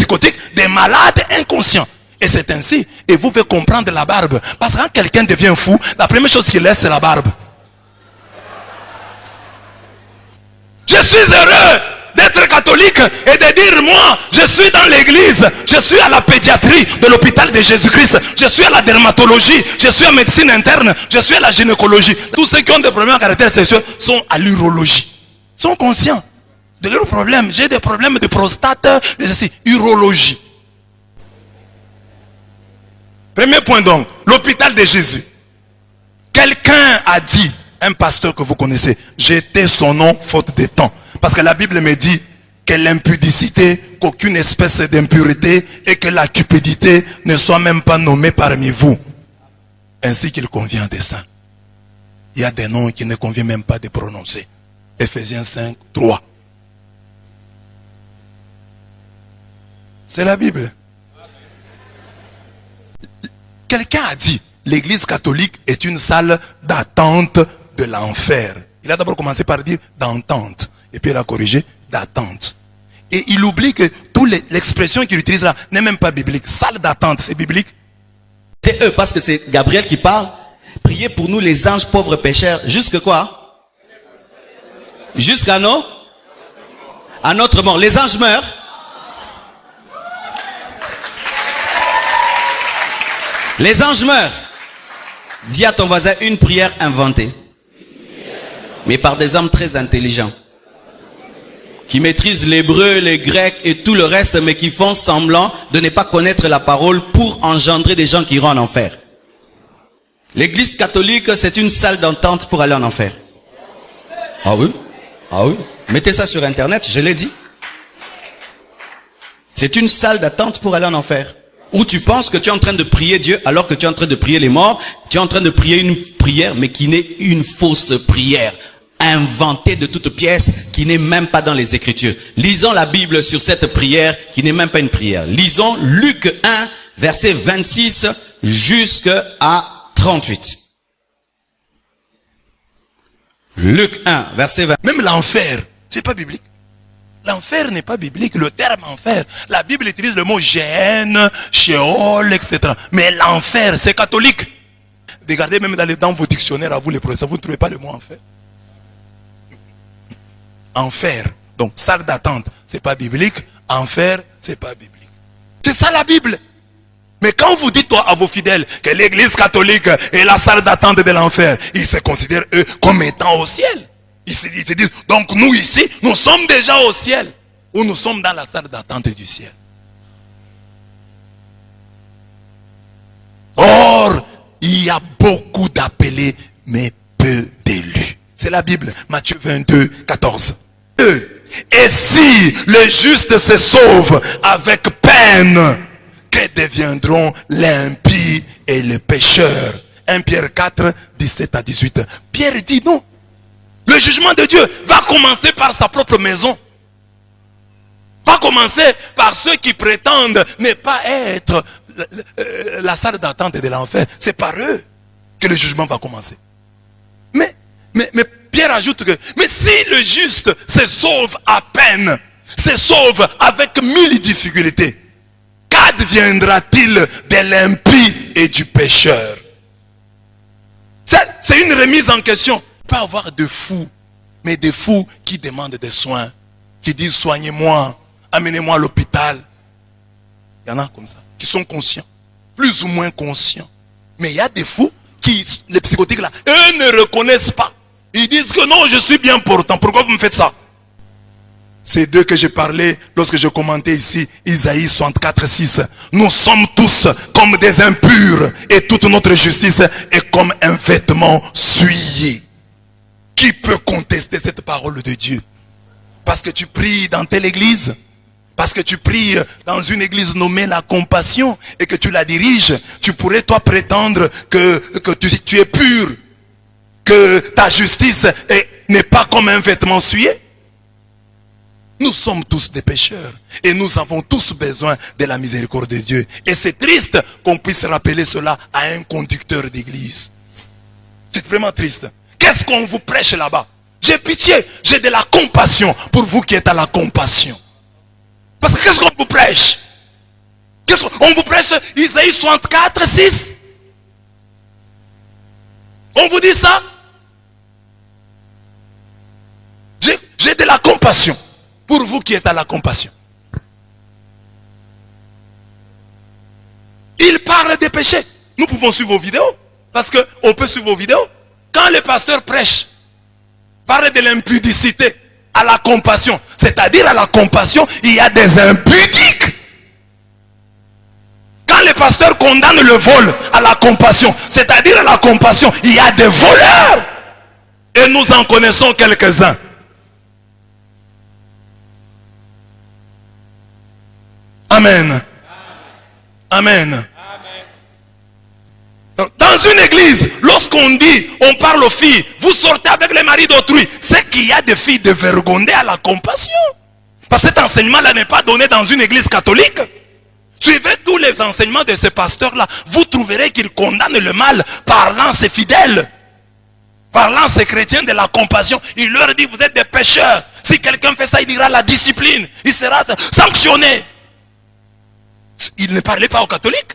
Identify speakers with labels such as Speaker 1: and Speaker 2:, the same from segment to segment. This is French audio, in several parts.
Speaker 1: psychotiques, des malades inconscients. Et c'est ainsi. Et vous pouvez comprendre la barbe. Parce que quand quelqu'un devient fou, la première chose qu'il laisse, c'est la barbe. Je suis heureux d'être catholique et de dire, moi, je suis dans l'église, je suis à la pédiatrie de l'hôpital de Jésus-Christ, je suis à la dermatologie, je suis à médecine interne, je suis à la gynécologie. Tous ceux qui ont des problèmes à caractère sexuel sont à l'urologie. Sont conscients de leurs problèmes. J'ai des problèmes de prostate, de ceci, urologie. Premier point donc, l'hôpital de Jésus. Quelqu'un a dit, un pasteur que vous connaissez, j'étais son nom faute de temps. Parce que la Bible me dit que l'impudicité, qu'aucune espèce d'impureté et que la cupidité ne soit même pas nommée parmi vous. Ainsi qu'il convient des saints. Il y a des noms qui ne convient même pas de prononcer. Ephésiens 5, 3. C'est la Bible. Quelqu'un a dit, l'église catholique est une salle d'attente de l'enfer. Il a d'abord commencé par dire d'entente. Et puis il a corrigé d'attente. Et il oublie que l'expression qu'il utilise là n'est même pas biblique. Salle d'attente, c'est biblique?
Speaker 2: C'est eux, parce que c'est Gabriel qui parle. Priez pour nous les anges pauvres pécheurs. Jusque quoi? Jusqu'à nous? À notre mort. Les anges meurent. Les anges meurent. Dis à ton voisin une prière inventée. Mais par des hommes très intelligents. Qui maîtrisent l'hébreu, les grecs et tout le reste, mais qui font semblant de ne pas connaître la parole pour engendrer des gens qui iront en enfer. L'église catholique, c'est une salle d'entente pour aller en enfer. Ah oui? Ah oui? Mettez ça sur internet, je l'ai dit. C'est une salle d'attente pour aller en enfer. Où tu penses que tu es en train de prier Dieu alors que tu es en train de prier les morts. Tu es en train de prier une prière, mais qui n'est une fausse prière. Inventée de toutes pièces, qui n'est même pas dans les Écritures. Lisons la Bible sur cette prière, qui n'est même pas une prière. Lisons Luc 1, verset 26 jusqu'à 38. Luc 1, verset 20.
Speaker 1: Même l'enfer, c'est pas biblique. L'enfer n'est pas biblique. Le terme enfer, la Bible utilise le mot Géhenne, Sheol, etc. Mais l'enfer, c'est catholique. Regardez même dans vos dictionnaires, à vous les professeurs, vous ne trouvez pas le mot enfer. Enfer, donc salle d'attente, c'est pas biblique. Enfer, c'est pas biblique. C'est ça la Bible. Mais quand vous dites toi à vos fidèles que l'église catholique est la salle d'attente de l'enfer, ils se considèrent eux comme étant au ciel. Ils se disent, donc nous ici, nous sommes déjà au ciel. Ou nous sommes dans la salle d'attente du ciel. Or, il y a beaucoup d'appelés, mais peu d'élus. C'est la Bible, Matthieu 22, 14. Et si le juste se sauve avec peine, que deviendront l'impie et le pécheur? 1 Pierre 4, 17 à 18. Pierre dit non. Le jugement de Dieu va commencer par sa propre maison. Va commencer par ceux qui prétendent ne pas être la salle d'attente de l'enfer. C'est par eux que le jugement va commencer. Mais Pierre ajoute que, mais si le juste se sauve à peine, se sauve avec 1000 difficultés, qu'adviendra-t-il de l'impie et du pécheur? C'est une remise en question. Il peut y avoir de fous, mais des fous qui demandent des soins, qui disent soignez-moi, amenez-moi à l'hôpital. Il y en a comme ça, qui sont conscients, plus ou moins conscients. Mais il y a des fous qui, les psychotiques là, eux ne reconnaissent pas. Ils disent que non, je suis bien portant. Pourquoi vous me faites ça? C'est d'eux que j'ai parlé lorsque je commentais ici Isaïe 64, 6. Nous sommes tous comme des impurs et toute notre justice est comme un vêtement souillé. Qui peut contester cette parole de Dieu? Parce que tu pries dans telle église, parce que tu pries dans une église nommée la compassion et que tu la diriges, tu pourrais toi prétendre que tu es pur, que ta justice n'est pas comme un vêtement souillé. Nous sommes tous des pécheurs et nous avons tous besoin de la miséricorde de Dieu. Et c'est triste qu'on puisse rappeler cela à un conducteur d'église. C'est vraiment triste. Qu'est-ce qu'on vous prêche là-bas? J'ai pitié, j'ai de la compassion pour vous qui êtes à la compassion. Parce que qu'est-ce qu'on vous prêche? On vous prêche Isaïe 64, 6. On vous dit ça. J'ai de la compassion pour vous qui êtes à la compassion. Il parle des péchés. Nous pouvons suivre vos vidéos. Parce qu'on peut suivre vos vidéos. Quand le pasteur prêche, parle de l'impudicité à la compassion. C'est-à-dire à la compassion, il y a des impudiques. Quand le pasteur condamne le vol à la compassion, c'est-à-dire à la compassion, il y a des voleurs. Et nous en connaissons quelques-uns. Amen. Amen. Dans une église, lorsqu'on dit, on parle aux filles, vous sortez avec les maris d'autrui, c'est qu'il y a des filles dévergondées à la compassion. Parce que cet enseignement-là n'est pas donné dans une église catholique. Suivez tous les enseignements de ces pasteurs-là. Vous trouverez qu'ils condamnent le mal, parlant ses fidèles, parlant ses chrétiens de la compassion. Il leur dit, vous êtes des pécheurs. Si quelqu'un fait ça, il dira la discipline. Il sera sanctionné. Il ne parlait pas aux catholiques.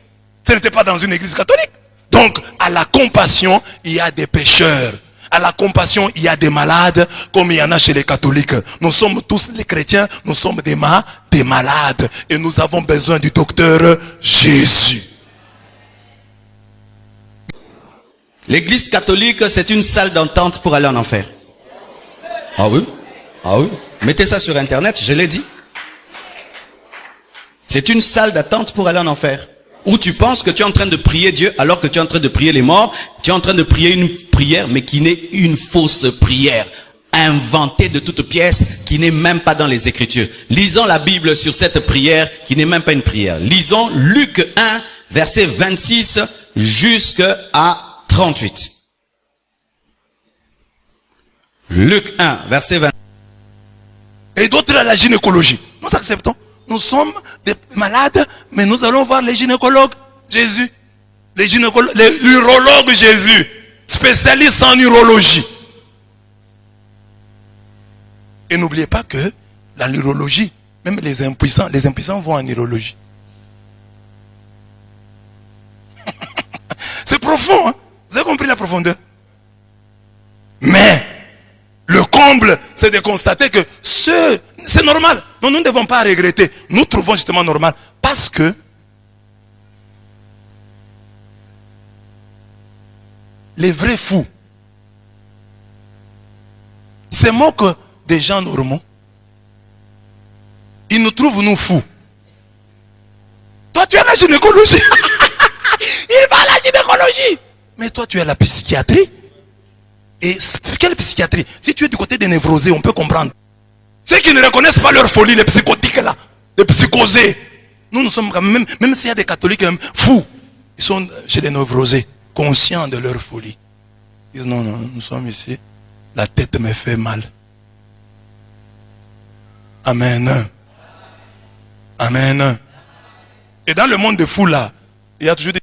Speaker 1: Ce n'était pas dans une église catholique. Donc, à la compassion, il y a des pécheurs. À la compassion, il y a des malades, comme il y en a chez les catholiques. Nous sommes tous les chrétiens, nous sommes des malades. Et nous avons besoin du docteur Jésus.
Speaker 2: L'église catholique, c'est une salle d'entente pour aller en enfer. Ah oui? Ah oui? Mettez ça sur internet, je l'ai dit. C'est une salle d'attente pour aller en enfer. Où tu penses que tu es en train de prier Dieu alors que tu es en train de prier les morts. Tu es en train de prier une prière mais qui n'est une fausse prière. Inventée de toutes pièces qui n'est même pas dans les Écritures. Lisons la Bible sur cette prière qui n'est même pas une prière. Lisons Luc 1 verset 26 jusqu'à 38. Luc 1 verset 26.
Speaker 1: Et d'autres à la gynécologie. Nous acceptons. Nous sommes des malades, mais nous allons voir les gynécologues Jésus. L'urologue Jésus, spécialiste en urologie. Et n'oubliez pas que dans l'urologie, même les impuissants vont en urologie. C'est profond, hein? Vous avez compris la profondeur? Mais le comble, c'est de constater que c'est normal. Non, nous ne devons pas regretter. Nous trouvons justement normal. Parce que les vrais fous se moquent des gens normaux. Ils nous trouvent nous fous. Toi, tu es à la gynécologie. Il va à la gynécologie. Mais toi, tu es à la psychiatrie. Et quelle psychiatrie? Si tu es du côté des névrosés, on peut comprendre. Ceux qui ne reconnaissent pas leur folie, les psychotiques là, les psychosés. Nous sommes quand même s'il y a des catholiques fous, ils sont chez les névrosés, conscients de leur folie. Ils disent non, nous sommes ici, la tête me fait mal. Amen. Amen. Et dans le monde de fous là, il y a toujours des